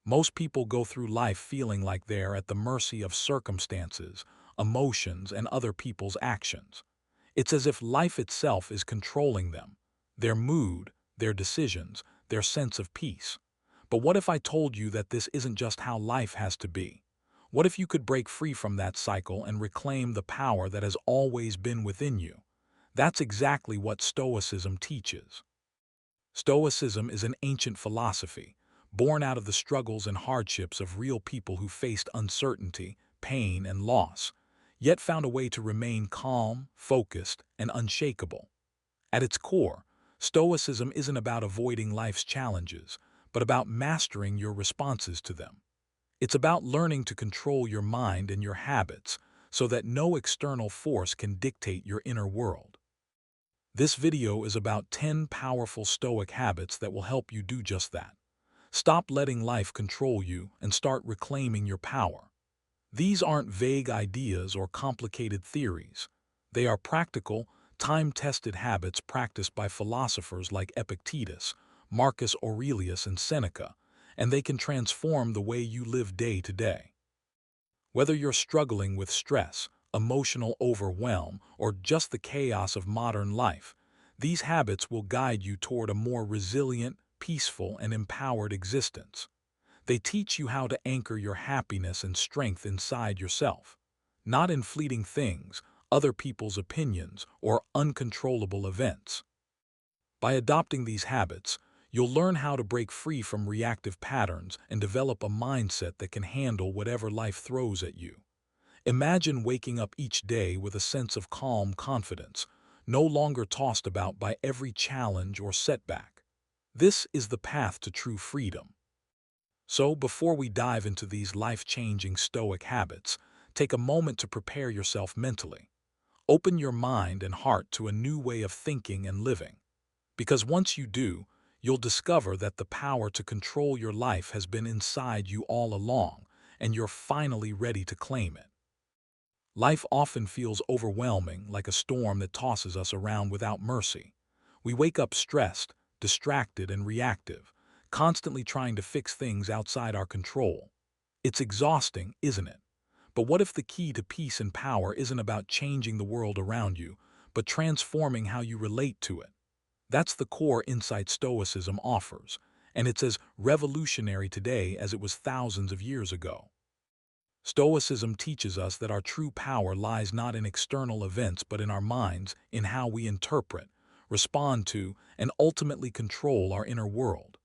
Most people go through life feeling like they're at the mercy of circumstances, emotions, and other people's actions. It's as if life itself is controlling them, their mood, their decisions, their sense of peace. But what if I told you that this isn't just how life has to be? What if you could break free from that cycle and reclaim the power that has always been within you? That's exactly what Stoicism teaches. Stoicism is an ancient philosophy, born out of the struggles and hardships of real people who faced uncertainty, pain, and loss, yet found a way to remain calm, focused, and unshakable. At its core, Stoicism isn't about avoiding life's challenges, but about mastering your responses to them. It's about learning to control your mind and your habits so that no external force can dictate your inner world. This video is about 10 powerful Stoic habits that will help you do just that. Stop letting life control you and start reclaiming your power. These aren't vague ideas or complicated theories. They are practical, time-tested habits practiced by philosophers like Epictetus, Marcus Aurelius, and Seneca, and they can transform the way you live day to day. Whether you're struggling with stress, emotional overwhelm, or just the chaos of modern life, these habits will guide you toward a more resilient, peaceful, and empowered existence. They teach you how to anchor your happiness and strength inside yourself, not in fleeting things, other people's opinions, or uncontrollable events. By adopting these habits, you'll learn how to break free from reactive patterns and develop a mindset that can handle whatever life throws at you. Imagine waking up each day with a sense of calm confidence, no longer tossed about by every challenge or setback. This is the path to true freedom. So, before we dive into these life-changing Stoic habits, take a moment to prepare yourself mentally. Open your mind and heart to a new way of thinking and living. Because once you do, you'll discover that the power to control your life has been inside you all along, and you're finally ready to claim it. Life often feels overwhelming, like a storm that tosses us around without mercy. We wake up stressed, distracted, and reactive, constantly trying to fix things outside our control. It's exhausting, isn't it? But what if the key to peace and power isn't about changing the world around you, but transforming how you relate to it? That's the core insight Stoicism offers, and it's as revolutionary today as it was thousands of years ago. Stoicism teaches us that our true power lies not in external events but in our minds, in how we interpret, respond to, and ultimately control our inner world.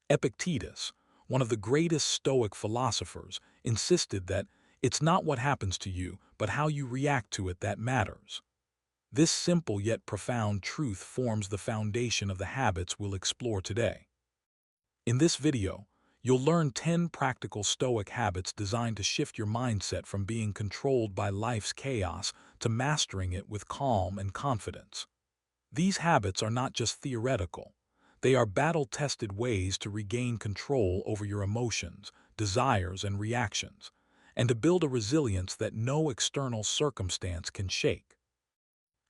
Epictetus, one of the greatest Stoic philosophers, insisted that it's not what happens to you, but how you react to it that matters. This simple yet profound truth forms the foundation of the habits we'll explore today. In this video, you'll learn 10 practical Stoic habits designed to shift your mindset from being controlled by life's chaos to mastering it with calm and confidence. These habits are not just theoretical. They are battle-tested ways to regain control over your emotions, desires, and reactions, and to build a resilience that no external circumstance can shake.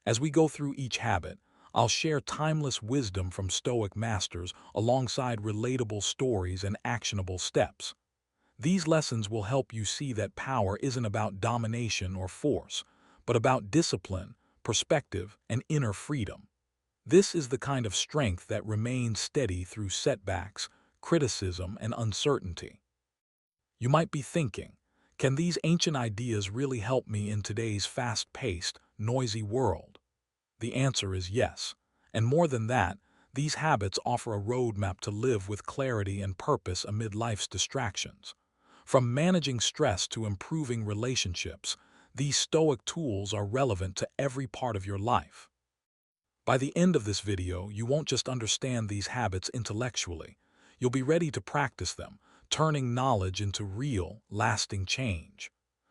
As we go through each habit, I'll share timeless wisdom from Stoic masters alongside relatable stories and actionable steps. These lessons will help you see that power isn't about domination or force, but about discipline, perspective, and inner freedom. This is the kind of strength that remains steady through setbacks, criticism, and uncertainty. You might be thinking, can these ancient ideas really help me in today's fast-paced, noisy world? The answer is yes. And more than that, these habits offer a roadmap to live with clarity and purpose amid life's distractions. From managing stress to improving relationships, these Stoic tools are relevant to every part of your life. By the end of this video, you won't just understand these habits intellectually. You'll be ready to practice them, turning knowledge into real, lasting change.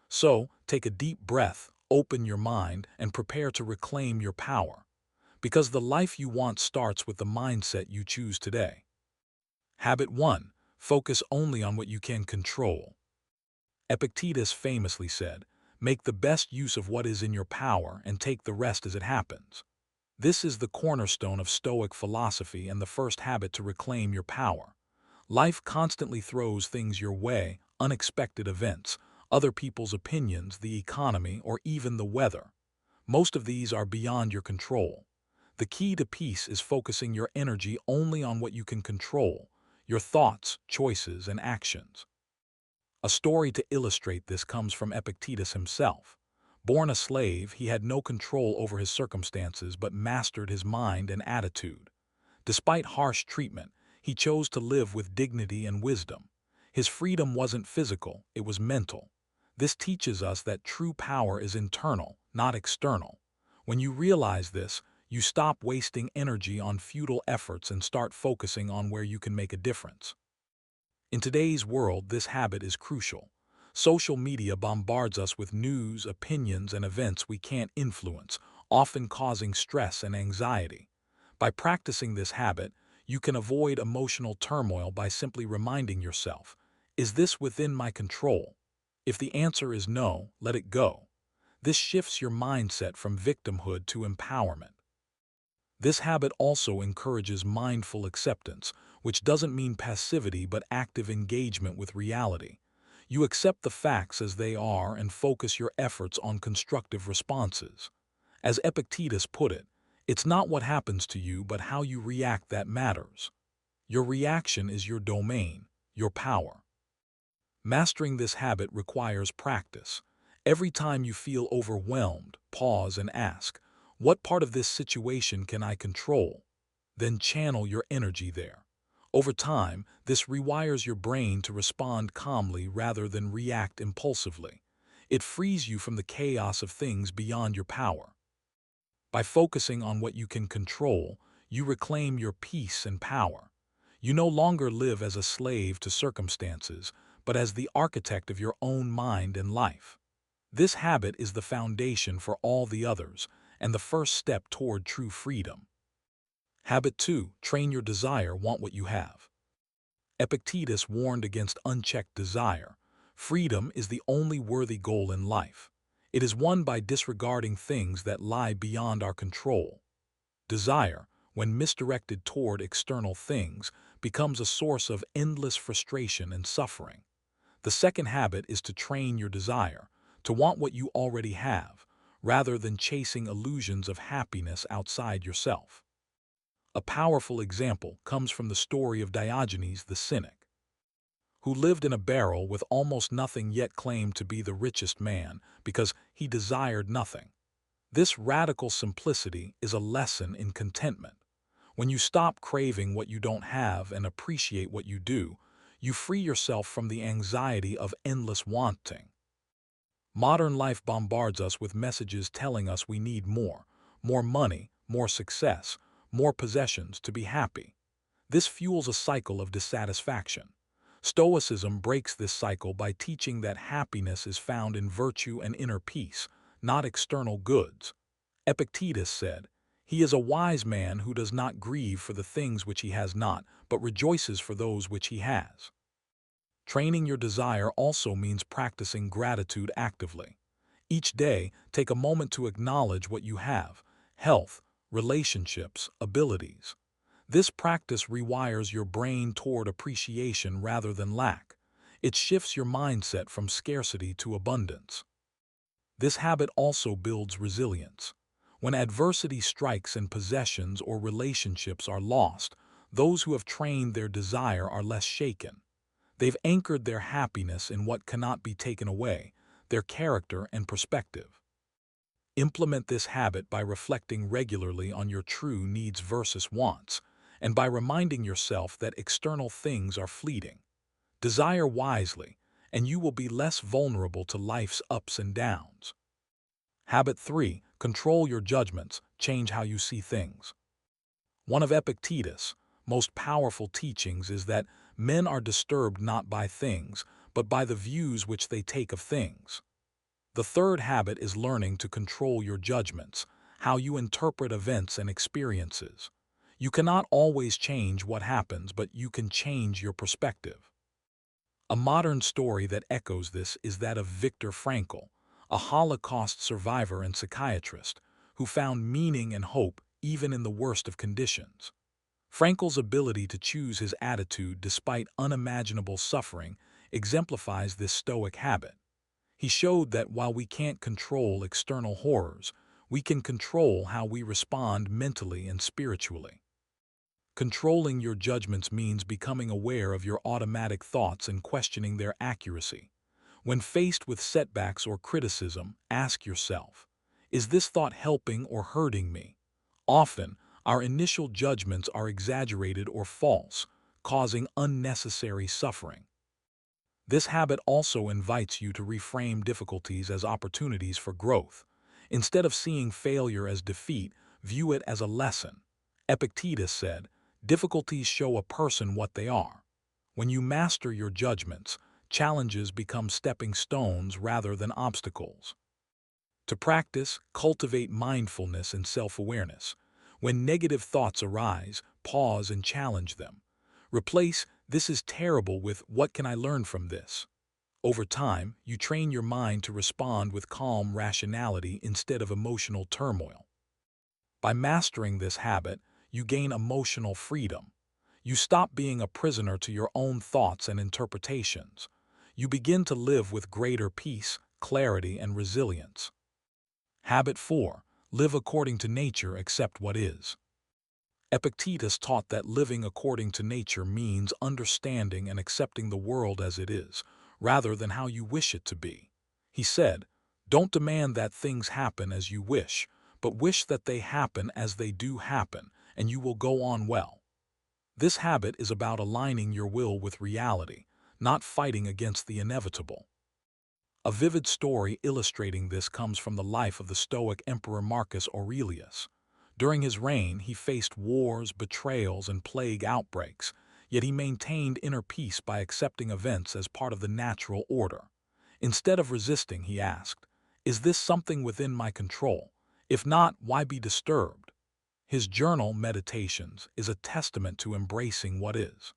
So, take a deep breath, open your mind, and prepare to reclaim your power. Because the life you want starts with the mindset you choose today. Habit 1. Focus only on what you can control. Epictetus famously said, "Make the best use of what is in your power and take the rest as it happens." This is the cornerstone of Stoic philosophy and the first habit to reclaim your power. Life constantly throws things your way, unexpected events, other people's opinions, the economy, or even the weather. Most of these are beyond your control. The key to peace is focusing your energy only on what you can control, your thoughts, choices, and actions. A story to illustrate this comes from Epictetus himself. Born a slave, he had no control over his circumstances but mastered his mind and attitude. Despite harsh treatment, he chose to live with dignity and wisdom. His freedom wasn't physical, it was mental. This teaches us that true power is internal, not external. When you realize this, you stop wasting energy on futile efforts and start focusing on where you can make a difference. In today's world, this habit is crucial. Social media bombards us with news, opinions, and events we can't influence, often causing stress and anxiety. By practicing this habit, you can avoid emotional turmoil by simply reminding yourself, is this within my control? If the answer is no, let it go. This shifts your mindset from victimhood to empowerment. This habit also encourages mindful acceptance, which doesn't mean passivity but active engagement with reality. You accept the facts as they are and focus your efforts on constructive responses. As Epictetus put it, it's not what happens to you but how you react that matters. Your reaction is your domain, your power. Mastering this habit requires practice. Every time you feel overwhelmed, pause and ask, what part of this situation can I control? Then channel your energy there. Over time, this rewires your brain to respond calmly rather than react impulsively. It frees you from the chaos of things beyond your power. By focusing on what you can control, you reclaim your peace and power. You no longer live as a slave to circumstances, but as the architect of your own mind and life. This habit is the foundation for all the others and the first step toward true freedom. Habit 2. Train your desire, want what you have. Epictetus warned against unchecked desire. Freedom is the only worthy goal in life. It is won by disregarding things that lie beyond our control. Desire, when misdirected toward external things, becomes a source of endless frustration and suffering. The second habit is to train your desire, to want what you already have, rather than chasing illusions of happiness outside yourself. A powerful example comes from the story of Diogenes the Cynic, who lived in a barrel with almost nothing yet claimed to be the richest man because he desired nothing. This radical simplicity is a lesson in contentment. When you stop craving what you don't have and appreciate what you do, you free yourself from the anxiety of endless wanting. Modern life bombards us with messages telling us we need more money, more success, more possessions to be happy. This fuels a cycle of dissatisfaction. Stoicism breaks this cycle by teaching that happiness is found in virtue and inner peace, not external goods. Epictetus said, "He is a wise man who does not grieve for the things which he has not, but rejoices for those which he has." Training your desire also means practicing gratitude actively. Each day, take a moment to acknowledge what you have: health, relationships, abilities. This practice rewires your brain toward appreciation rather than lack. It shifts your mindset from scarcity to abundance. This habit also builds resilience. When adversity strikes and possessions or relationships are lost, those who have trained their desire are less shaken. They've anchored their happiness in what cannot be taken away, their character and perspective. Implement this habit by reflecting regularly on your true needs versus wants, and by reminding yourself that external things are fleeting. Desire wisely, and you will be less vulnerable to life's ups and downs. Habit 3. Control your judgments, change how you see things. One of Epictetus' most powerful teachings is that men are disturbed not by things, but by the views which they take of things. The third habit is learning to control your judgments, how you interpret events and experiences. You cannot always change what happens, but you can change your perspective. A modern story that echoes this is that of Viktor Frankl, a Holocaust survivor and psychiatrist, who found meaning and hope even in the worst of conditions. Frankel's ability to choose his attitude despite unimaginable suffering exemplifies this Stoic habit. He showed that while we can't control external horrors, we can control how we respond mentally and spiritually. Controlling your judgments means becoming aware of your automatic thoughts and questioning their accuracy. When faced with setbacks or criticism, ask yourself, is this thought helping or hurting me? Often, our initial judgments are exaggerated or false, causing unnecessary suffering. This habit also invites you to reframe difficulties as opportunities for growth. Instead of seeing failure as defeat, view it as a lesson. Epictetus said, difficulties show a person what they are. When you master your judgments, challenges become stepping stones rather than obstacles. To practice, cultivate mindfulness and self-awareness. When negative thoughts arise, pause and challenge them. Replace "this is terrible" with "what can I learn from this?" Over time, you train your mind to respond with calm rationality instead of emotional turmoil. By mastering this habit, you gain emotional freedom. You stop being a prisoner to your own thoughts and interpretations. You begin to live with greater peace, clarity, and resilience. Habit 4. Live according to nature, accept what is. Epictetus taught that living according to nature means understanding and accepting the world as it is, rather than how you wish it to be. He said, don't demand that things happen as you wish, but wish that they happen as they do happen, and you will go on well. This habit is about aligning your will with reality, not fighting against the inevitable. A vivid story illustrating this comes from the life of the Stoic Emperor Marcus Aurelius. During his reign, he faced wars, betrayals, and plague outbreaks, yet he maintained inner peace by accepting events as part of the natural order. Instead of resisting, he asked, is this something within my control? If not, why be disturbed? His journal, Meditations, is a testament to embracing what is.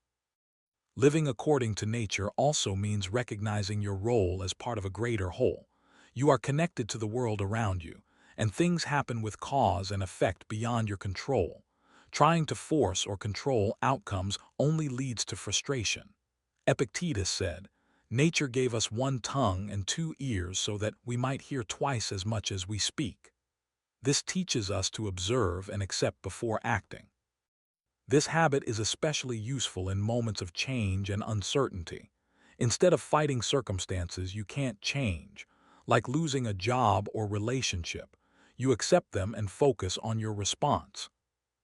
Living according to nature also means recognizing your role as part of a greater whole. You are connected to the world around you, and things happen with cause and effect beyond your control. Trying to force or control outcomes only leads to frustration. Epictetus said, nature gave us one tongue and two ears so that we might hear twice as much as we speak. This teaches us to observe and accept before acting. This habit is especially useful in moments of change and uncertainty. Instead of fighting circumstances you can't change, like losing a job or relationship, you accept them and focus on your response.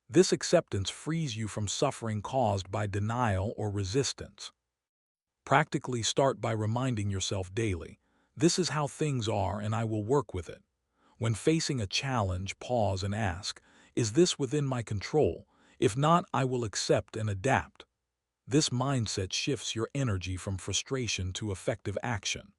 This acceptance frees you from suffering caused by denial or resistance. Practically start by reminding yourself daily, this is how things are and I will work with it. When facing a challenge, pause and ask, is this within my control? If not, I will accept and adapt. This mindset shifts your energy from frustration to effective action.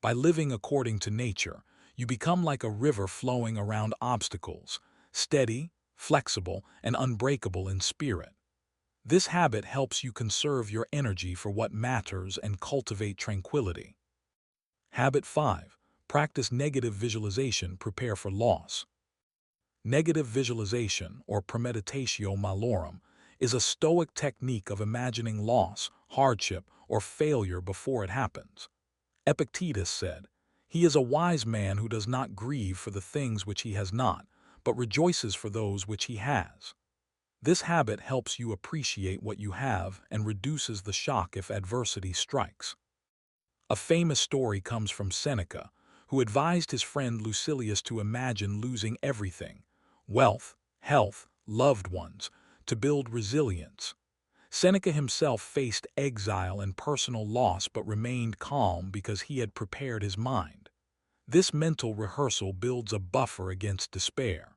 By living according to nature, you become like a river flowing around obstacles, steady, flexible, and unbreakable in spirit. This habit helps you conserve your energy for what matters and cultivate tranquility. Habit 5. Practice negative visualization, prepare for loss. Negative visualization, or premeditatio malorum, is a Stoic technique of imagining loss, hardship, or failure before it happens. Epictetus said, he is a wise man who does not grieve for the things which he has not, but rejoices for those which he has. This habit helps you appreciate what you have and reduces the shock if adversity strikes. A famous story comes from Seneca, who advised his friend Lucilius to imagine losing everything, wealth, health, loved ones, to build resilience. Seneca himself faced exile and personal loss but remained calm because he had prepared his mind. This mental rehearsal builds a buffer against despair.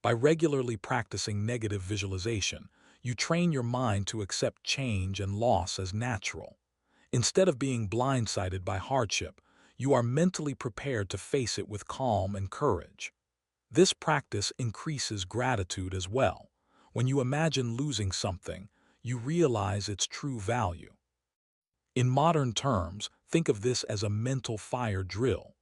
By regularly practicing negative visualization, you train your mind to accept change and loss as natural. Instead of being blindsided by hardship, you are mentally prepared to face it with calm and courage. This practice increases gratitude as well. When you imagine losing something, you realize its true value. In modern terms, think of this as a mental fire drill.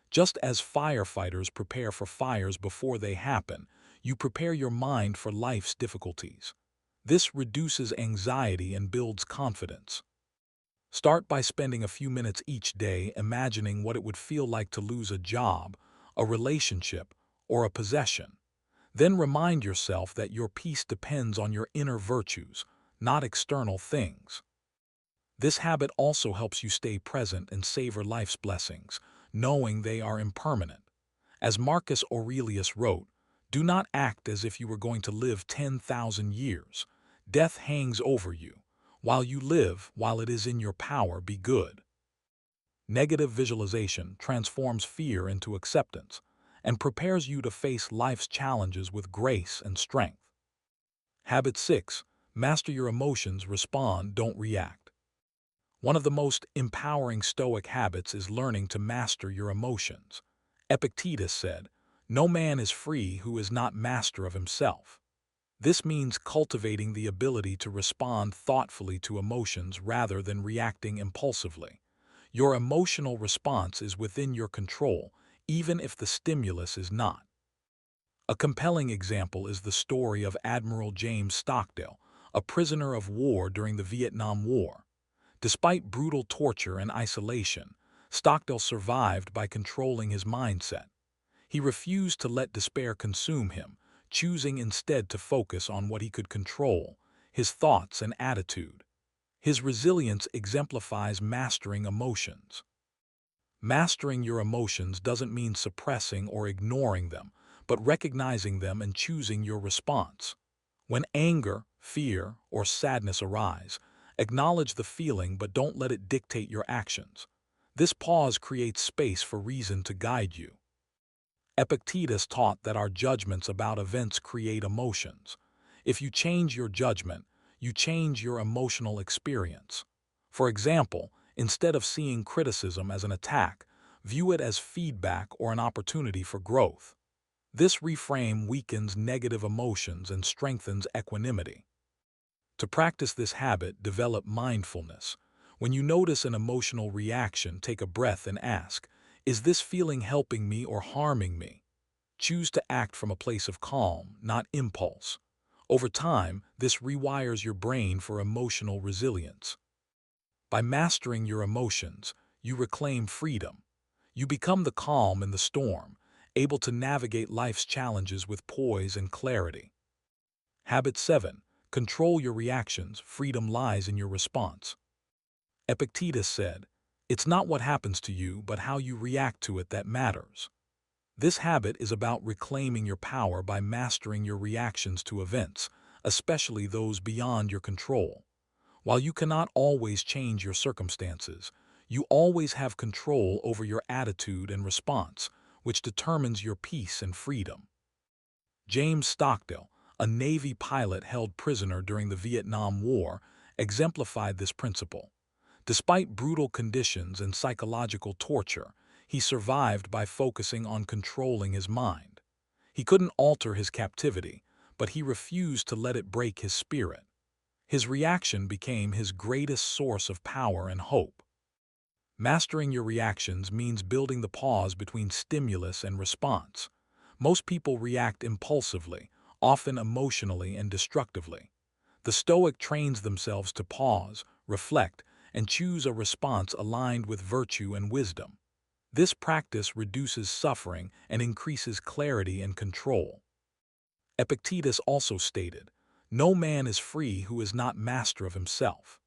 Just as firefighters prepare for fires before they happen, you prepare your mind for life's difficulties. This reduces anxiety and builds confidence. Start by spending a few minutes each day imagining what it would feel like to lose a job, a relationship, or a possession. Then remind yourself that your peace depends on your inner virtues, not external things. This habit also helps you stay present and savor life's blessings, knowing they are impermanent. As Marcus Aurelius wrote, "Do not act as if you were going to live 10,000 years. Death hangs over you. While you live, while it is in your power, be good." Negative visualization transforms fear into acceptance and prepares you to face life's challenges with grace and strength. Habit 6. Master your emotions, respond, don't react. One of the most empowering Stoic habits is learning to master your emotions. Epictetus said, "No man is free who is not master of himself." This means cultivating the ability to respond thoughtfully to emotions rather than reacting impulsively. Your emotional response is within your control, even if the stimulus is not. A compelling example is the story of Admiral James Stockdale, a prisoner of war during the Vietnam War. Despite brutal torture and isolation, Stockdale survived by controlling his mindset. He refused to let despair consume him, choosing instead to focus on what he could control, his thoughts and attitude. His resilience exemplifies mastering emotions. Mastering your emotions doesn't mean suppressing or ignoring them, but recognizing them and choosing your response. When anger, fear, or sadness arise, acknowledge the feeling but don't let it dictate your actions. This pause creates space for reason to guide you. Epictetus taught that our judgments about events create emotions. If you change your judgment, you change your emotional experience. For example, instead of seeing criticism as an attack, view it as feedback or an opportunity for growth. This reframe weakens negative emotions and strengthens equanimity. To practice this habit, develop mindfulness. When you notice an emotional reaction, take a breath and ask, "Is this feeling helping me or harming me?" Choose to act from a place of calm, not impulse. Over time, this rewires your brain for emotional resilience. By mastering your emotions, you reclaim freedom. You become the calm in the storm, able to navigate life's challenges with poise and clarity. Habit 7. Control your reactions. Freedom lies in your response. Epictetus said, "It's not what happens to you, but how you react to it that matters." This habit is about reclaiming your power by mastering your reactions to events, especially those beyond your control. While you cannot always change your circumstances, you always have control over your attitude and response, which determines your peace and freedom. James Stockdale, a Navy pilot held prisoner during the Vietnam War, exemplified this principle. Despite brutal conditions and psychological torture, he survived by focusing on controlling his mind. He couldn't alter his captivity, but he refused to let it break his spirit. His reaction became his greatest source of power and hope. Mastering your reactions means building the pause between stimulus and response. Most people react impulsively, often emotionally and destructively. The Stoic trains themselves to pause, reflect, and choose a response aligned with virtue and wisdom. This practice reduces suffering and increases clarity and control. Epictetus also stated, "No man is free who is not master of himself."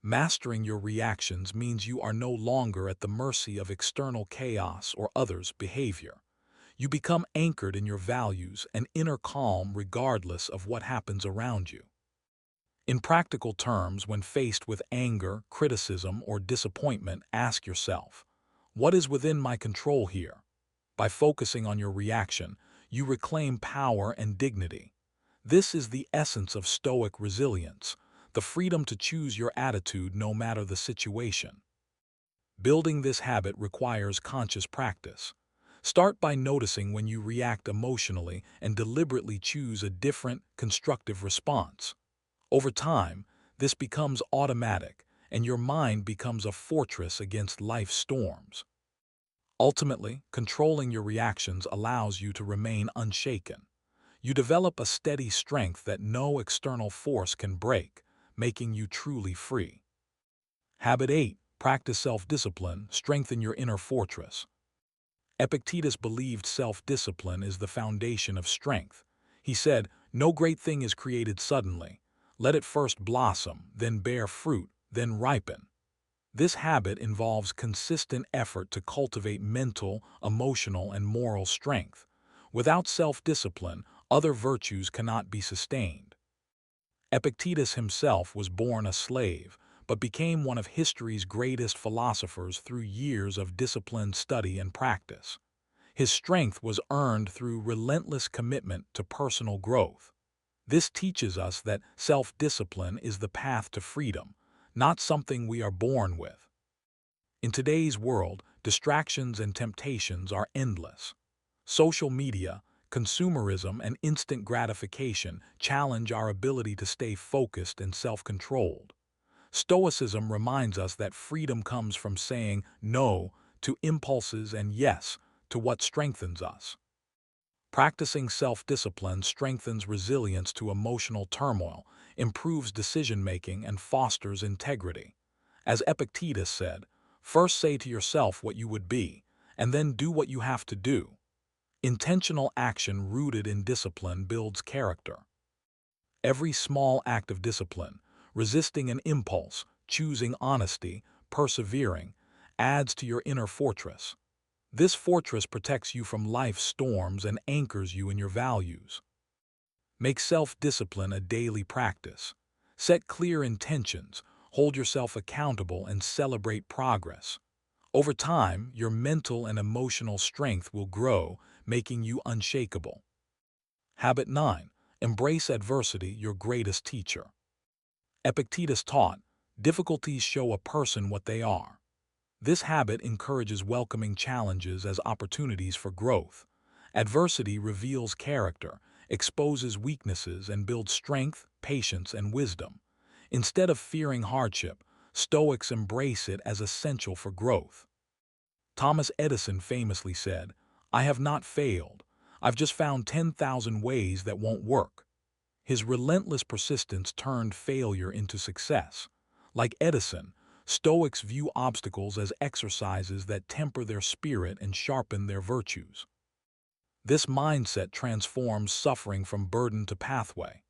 Mastering your reactions means you are no longer at the mercy of external chaos or others' behavior. You become anchored in your values and inner calm regardless of what happens around you. In practical terms, when faced with anger, criticism, or disappointment, ask yourself, what is within my control here? By focusing on your reaction, you reclaim power and dignity. This is the essence of Stoic resilience, the freedom to choose your attitude no matter the situation. Building this habit requires conscious practice. Start by noticing when you react emotionally and deliberately choose a different, constructive response. Over time, this becomes automatic, and your mind becomes a fortress against life's storms. Ultimately, controlling your reactions allows you to remain unshaken. You develop a steady strength that no external force can break, making you truly free. Habit 8. Practice self-discipline, strengthen your inner fortress. Epictetus believed self-discipline is the foundation of strength. He said, "No great thing is created suddenly. Let it first blossom, then bear fruit, then ripen." This habit involves consistent effort to cultivate mental, emotional, and moral strength. Without self-discipline, other virtues cannot be sustained. Epictetus himself was born a slave, but became one of history's greatest philosophers through years of disciplined study and practice. His strength was earned through relentless commitment to personal growth. This teaches us that self-discipline is the path to freedom, not something we are born with. In today's world, distractions and temptations are endless. Social media, consumerism, and instant gratification challenge our ability to stay focused and self-controlled. Stoicism reminds us that freedom comes from saying no to impulses and yes to what strengthens us. Practicing self-discipline strengthens resilience to emotional turmoil, improves decision-making, and fosters integrity. As Epictetus said, "First say to yourself what you would be, and then do what you have to do." Intentional action rooted in discipline builds character. Every small act of discipline, resisting an impulse, choosing honesty, persevering, adds to your inner fortress. This fortress protects you from life's storms and anchors you in your values. Make self-discipline a daily practice. Set clear intentions, hold yourself accountable, and celebrate progress. Over time, your mental and emotional strength will grow, making you unshakable. Habit 9. Embrace adversity, your greatest teacher. Epictetus taught, "Difficulties show a person what they are." This habit encourages welcoming challenges as opportunities for growth. Adversity reveals character, exposes weaknesses, and builds strength, patience, and wisdom. Instead of fearing hardship, Stoics embrace it as essential for growth. Thomas Edison famously said, "I have not failed. I've just found 10,000 ways that won't work." His relentless persistence turned failure into success. Like Edison, Stoics view obstacles as exercises that temper their spirit and sharpen their virtues. This mindset transforms suffering from burden to pathway.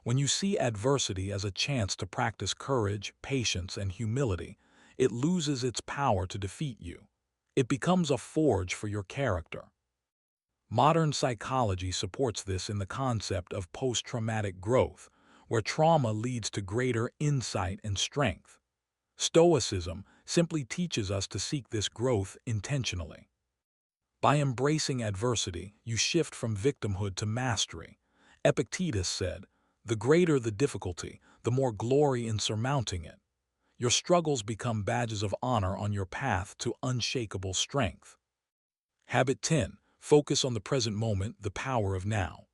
When you see adversity as a chance to practice courage, patience, and humility, it loses its power to defeat you. It becomes a forge for your character. Modern psychology supports this in the concept of post-traumatic growth, where trauma leads to greater insight and strength. Stoicism simply teaches us to seek this growth intentionally. By embracing adversity, you shift from victimhood to mastery. Epictetus said, "The greater the difficulty, the more glory in surmounting it." Your struggles become badges of honor on your path to unshakable strength. Habit 10. Focus on the present moment, the power of now.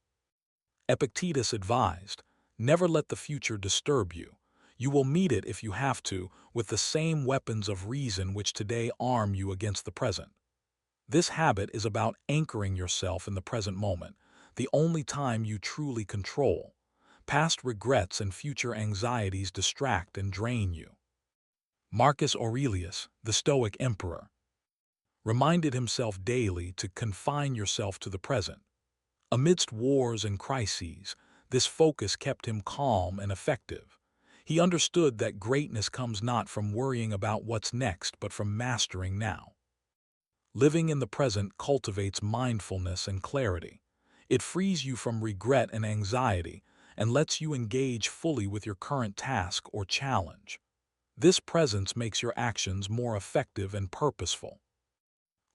Epictetus advised, "Never let the future disturb you. You will meet it if you have to, with the same weapons of reason which today arm you against the present." This habit is about anchoring yourself in the present moment, the only time you truly control. Past regrets and future anxieties distract and drain you. Marcus Aurelius, the Stoic emperor, reminded himself daily to confine yourself to the present. Amidst wars and crises, this focus kept him calm and effective. He understood that greatness comes not from worrying about what's next, but from mastering now. Living in the present cultivates mindfulness and clarity. It frees you from regret and anxiety and lets you engage fully with your current task or challenge. This presence makes your actions more effective and purposeful.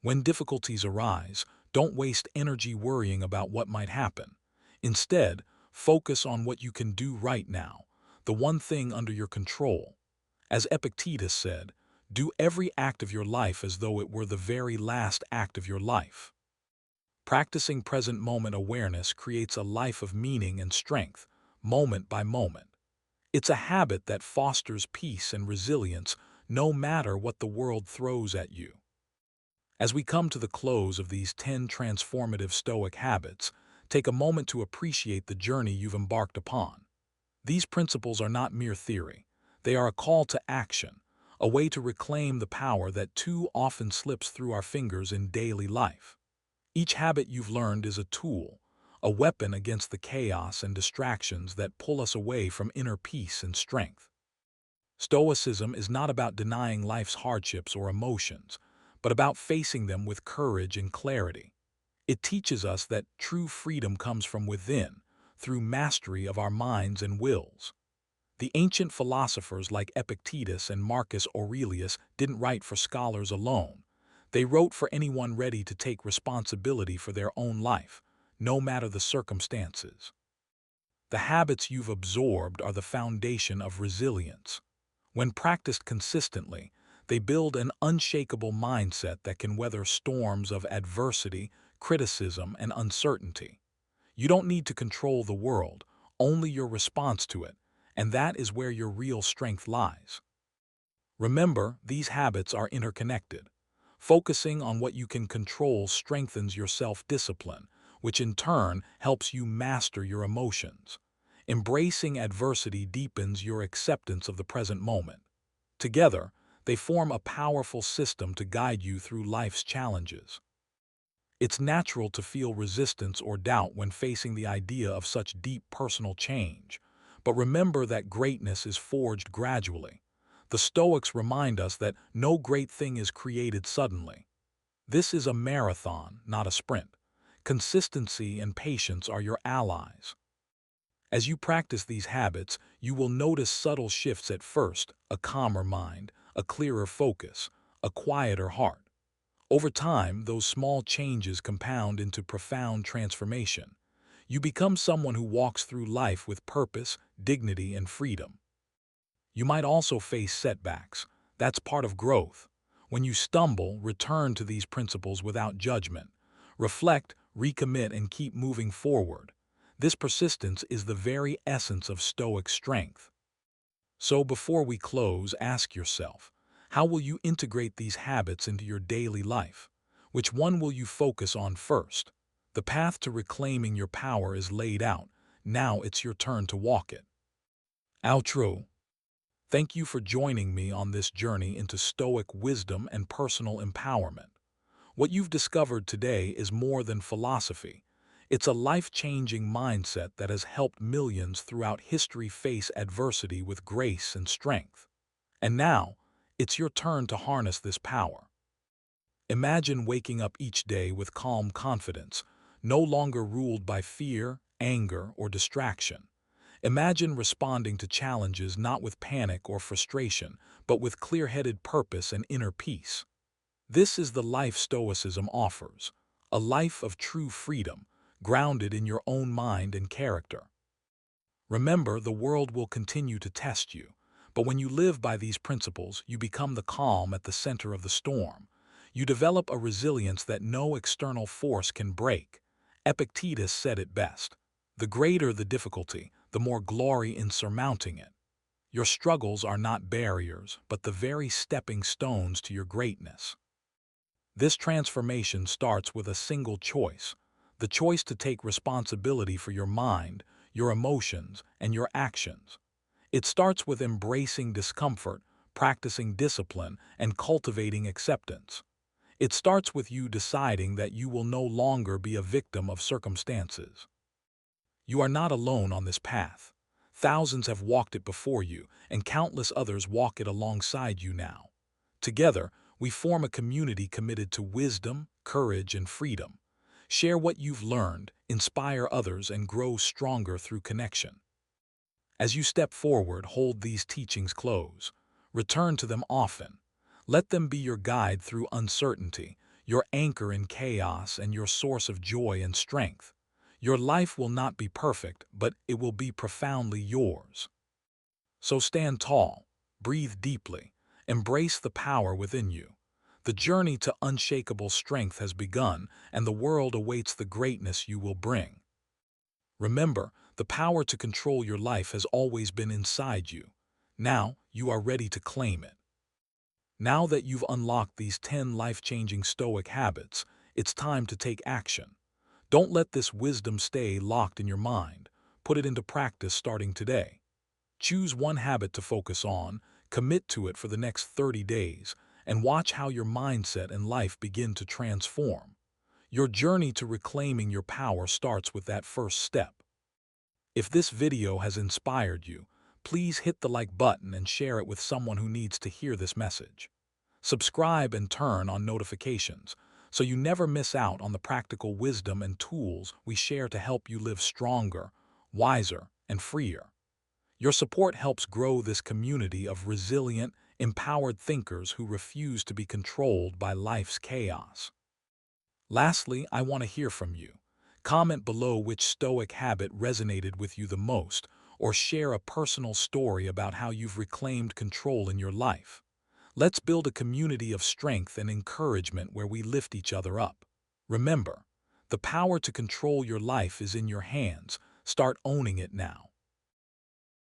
When difficulties arise, don't waste energy worrying about what might happen. Instead, focus on what you can do right now, the one thing under your control. As Epictetus said, "Do every act of your life as though it were the very last act of your life." Practicing present moment awareness creates a life of meaning and strength, moment by moment. It's a habit that fosters peace and resilience no matter what the world throws at you. As we come to the close of these 10 transformative Stoic habits, Take a moment to appreciate the journey you've embarked upon. These principles are not mere theory. They are a call to action, a way to reclaim the power that too often slips through our fingers in daily life. Each habit you've learned is a tool, a weapon against the chaos and distractions that pull us away from inner peace and strength. Stoicism is not about denying life's hardships or emotions, but about facing them with courage and clarity. It teaches us that true freedom comes from within, through mastery of our minds and wills. The ancient philosophers like Epictetus and Marcus Aurelius didn't write for scholars alone. They wrote for anyone ready to take responsibility for their own life, no matter the circumstances. The habits you've absorbed are the foundation of resilience. When practiced consistently, they build an unshakable mindset that can weather storms of adversity, criticism, and uncertainty. You don't need to control the world, only your response to it, and that is where your real strength lies. Remember, these habits are interconnected. Focusing on what you can control strengthens your self-discipline, which in turn helps you master your emotions. Embracing adversity deepens your acceptance of the present moment. Together, they form a powerful system to guide you through life's challenges. It's natural to feel resistance or doubt when facing the idea of such deep personal change, but remember that greatness is forged gradually. The Stoics remind us that no great thing is created suddenly. This is a marathon, not a sprint. Consistency and patience are your allies. As you practice these habits, you will notice subtle shifts at first: a calmer mind, a clearer focus, a quieter heart. Over time, those small changes compound into profound transformation. You become someone who walks through life with purpose, dignity, and freedom. You might also face setbacks. That's part of growth. When you stumble, return to these principles without judgment. Reflect, recommit, and keep moving forward. This persistence is the very essence of Stoic strength. So before we close, ask yourself, how will you integrate these habits into your daily life? Which one will you focus on first? The path to reclaiming your power is laid out. Now it's your turn to walk it. Outro. Thank you for joining me on this journey into Stoic wisdom and personal empowerment. What you've discovered today is more than philosophy. It's a life-changing mindset that has helped millions throughout history face adversity with grace and strength. And now, it's your turn to harness this power. Imagine waking up each day with calm confidence, no longer ruled by fear, anger, or distraction. Imagine responding to challenges not with panic or frustration, but with clear-headed purpose and inner peace. This is the life Stoicism offers, a life of true freedom, grounded in your own mind and character. Remember, the world will continue to test you, but when you live by these principles, you become the calm at the center of the storm. You develop a resilience that no external force can break. Epictetus said it best: "The greater the difficulty, the more glory in surmounting it." Your struggles are not barriers, but the very stepping stones to your greatness. This transformation starts with a single choice: the choice to take responsibility for your mind, your emotions, and your actions. It starts with embracing discomfort, practicing discipline, and cultivating acceptance. It starts with you deciding that you will no longer be a victim of circumstances. You are not alone on this path. Thousands have walked it before you, and countless others walk it alongside you now. Together, we form a community committed to wisdom, courage, and freedom. Share what you've learned, inspire others, and grow stronger through connection. As you step forward, hold these teachings close. Return to them often. Let them be your guide through uncertainty, your anchor in chaos, and your source of joy and strength. Your life will not be perfect, but it will be profoundly yours. So stand tall, breathe deeply, embrace the power within you. The journey to unshakable strength has begun, and the world awaits the greatness you will bring. Remember, the power to control your life has always been inside you. Now, you are ready to claim it. Now that you've unlocked these 10 life-changing Stoic habits, it's time to take action. Don't let this wisdom stay locked in your mind. Put it into practice starting today. Choose one habit to focus on, commit to it for the next 30 days, and watch how your mindset and life begin to transform. Your journey to reclaiming your power starts with that first step. If this video has inspired you, please hit the like button and share it with someone who needs to hear this message. Subscribe and turn on notifications so you never miss out on the practical wisdom and tools we share to help you live stronger, wiser, and freer. Your support helps grow this community of resilient, empowered thinkers who refuse to be controlled by life's chaos. Lastly, I want to hear from you. Comment below which Stoic habit resonated with you the most, or share a personal story about how you've reclaimed control in your life. Let's build a community of strength and encouragement where we lift each other up. Remember, the power to control your life is in your hands. Start owning it now.